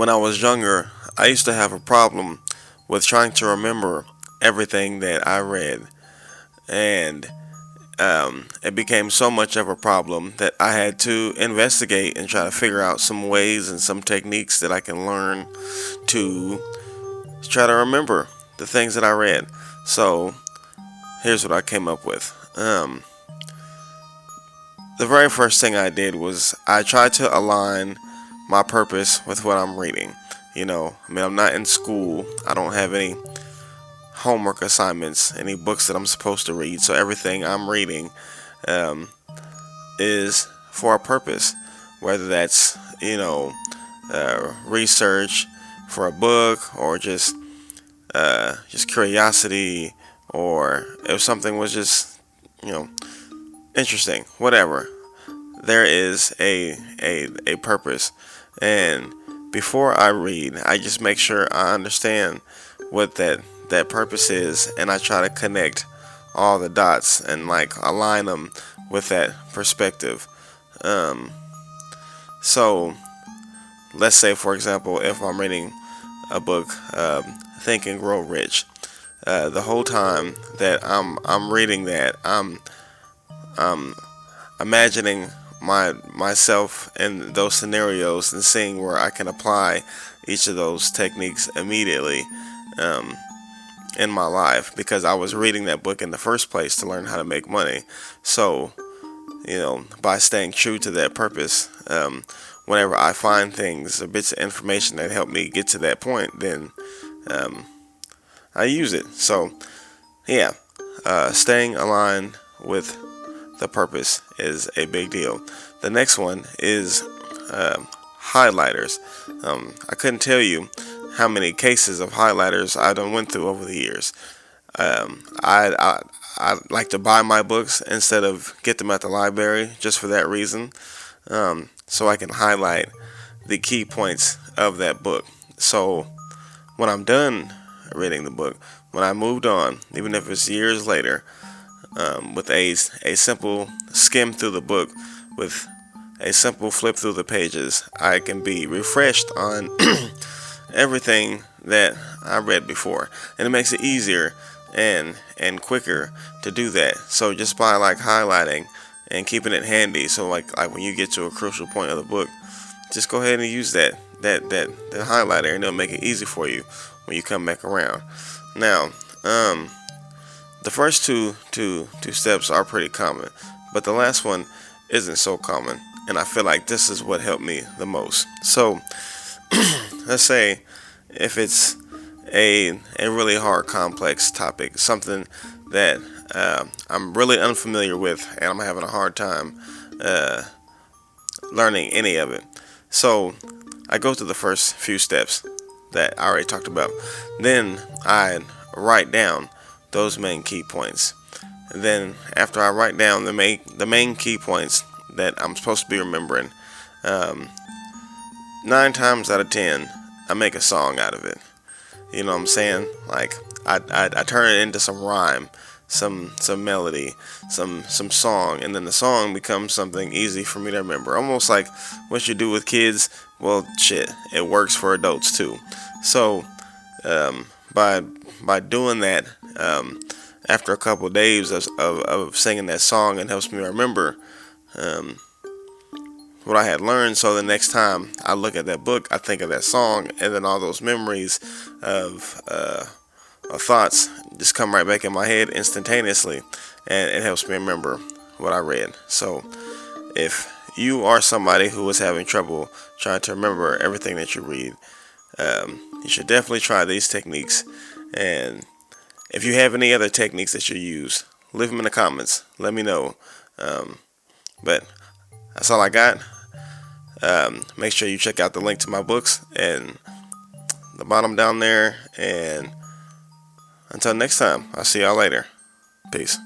when I was younger, I used to have a problem with trying to remember everything that I read, and it became so much of a problem that I had to investigate and try to figure out some ways and some techniques that I can learn to try to remember the things that I read. So here's what I came up with. The very first thing I did was I tried to align my purpose with what I'm reading. I'm not in school. I don't have any homework assignments, any books that I'm supposed to read. So everything I'm reading um, is for a purpose, whether that's research for a book, or just curiosity, or if something was just you know interesting, whatever. There is a purpose, and before I read, I just make sure I understand what that purpose is, and I try to connect all the dots and like align them with that perspective. Um, so let's say, for example, if I'm reading a book, Think and Grow Rich, the whole time that I'm reading that, I'm imagining myself in those scenarios and seeing where I can apply each of those techniques immediately um, in my life, because I was reading that book in the first place to learn how to make money. So by staying true to that purpose, whenever I find things or bits of information that help me get to that point, then um, I use it. So yeah, staying aligned with the purpose is a big deal. The next one is highlighters. I couldn't tell you how many cases of highlighters I done went through over the years. I like to buy my books instead of get them at the library, just for that reason, so I can highlight the key points of that book. So when I'm done reading the book, when I moved on, even if it's years later, with a simple skim through the book, with a simple flip through the pages, I can be refreshed on everything that I read before, and it makes it easier and quicker to do that. So just by like highlighting and keeping it handy, so like when you get to a crucial point of the book, just go ahead and use that highlighter, and it'll make it easy for you when you come back around. Now, the first two steps are pretty common, but the last one isn't so common, and I feel like this is what helped me the most. So let's say if it's a really hard, complex topic, something that I'm really unfamiliar with, and I'm having a hard time uh, learning any of it. So I go through the first few steps that I already talked about. Then I write down those main key points. And then after I write down the main key points that I'm supposed to be remembering, um, 9 times out of 10, I make a song out of it. You know what I'm saying? Like I turn it into some rhyme, some melody, some song, and then the song becomes something easy for me to remember. Almost like what you do with kids. Well, shit, it works for adults too. So um, by doing that, after a couple of days of singing that song, it helps me remember um, what I had learned. So the next time I look at that book, I think of that song, and then all those memories of thoughts just come right back in my head instantaneously, and it helps me remember what I read. So if you are somebody who is having trouble trying to remember everything that you read, you should definitely try these techniques. And if you have any other techniques that you use, leave them in the comments. Let me know. But that's all I got. Make sure you check out the link to my books and the bottom down there. And until next time, I'll see y'all later. Peace.